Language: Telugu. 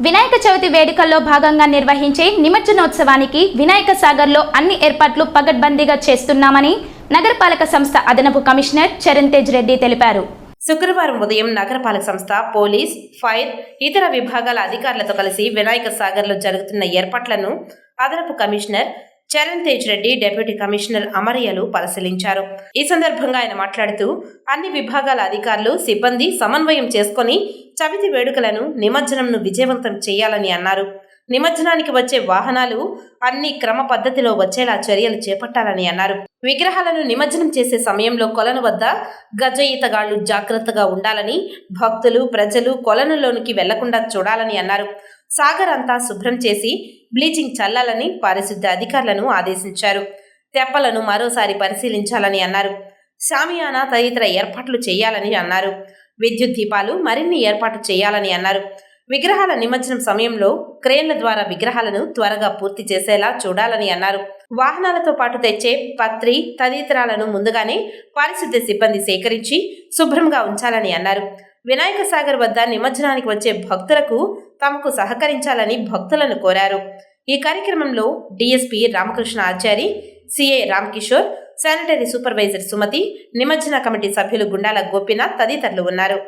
వినాయక చవితి వేడుకల్లో భాగంగా నిర్వహించే నిమజ్జనోత్సవానికి వినాయక సాగర్లో అన్ని ఏర్పాట్లు పకడ్బందీగా చేస్తున్నామని నగరపాలక సంస్థ అదనపు కమిషనర్ చరణ్ తేజ్ రెడ్డి తెలిపారు. శుక్రవారం ఉదయం నగరపాలక సంస్థ, పోలీస్, ఫైర్, ఇతర విభాగాల అధికారులతో కలిసి వినాయక సాగర్లో జరుగుతున్న ఏర్పాట్లను అదనపు commissioner Charan Tej Reddy, deputy commissioner అమరయ్యలు పరిశీలించారు. ఈ సందర్భంగా ఆయన మాట్లాడుతూ అన్ని విభాగాల అధికారులు, సిబ్బంది సమన్వయం చేసుకుని చవితి వేడుకలను, నిమజ్జనంను విజయవంతం చేయాలని అన్నారు. నిమజ్జనానికి వచ్చే వాహనాలు అన్ని క్రమ పద్ధతిలో వచ్చేలా చర్యలు చేపట్టాలని అన్నారు. విగ్రహాలను నిమజ్జనం చేసే సమయంలో కొలను వద్ద గజ ఈతగాళ్లు జాగ్రత్తగా ఉండాలని, భక్తులు, ప్రజలు కొలనులోనికి వెళ్లకుండా చూడాలని అన్నారు. సాగర్ అంతా శుభ్రం చేసి బ్లీచింగ్ చల్లాలని పారిశుద్ధ అధికారులను ఆదేశించారు. తెప్పలను మరోసారి పరిశీలించాలని అన్నారు. షామియానా తదితర ఏర్పాట్లు చేయాలని అన్నారు. విద్యుత్ దీపాలు మరిన్ని ఏర్పాటు చేయాలని అన్నారు. విగ్రహాల నిమజ్జనం సమయంలో క్రేన్ల ద్వారా విగ్రహాలను త్వరగా పూర్తి చేసేలా చూడాలని అన్నారు. వాహనాలతో పాటు తెచ్చే పత్రి తదితరాలను ముందుగానే పారిశుద్ధ్య సిబ్బంది సేకరించి శుభ్రంగా ఉంచాలని అన్నారు. వినాయక సాగర్ వద్ద నిమజ్జనానికి వచ్చే భక్తులకు తమకు సహకరించాలని భక్తులను కోరారు. ఈ కార్యక్రమంలో DSP Ramakrishna Achari, CI Ramakishore, sanitary supervisor Sumathi, నిమజ్జన కమిటీ సభ్యులు గుండాల గోపీనాథ్ తదితరులు ఉన్నారు.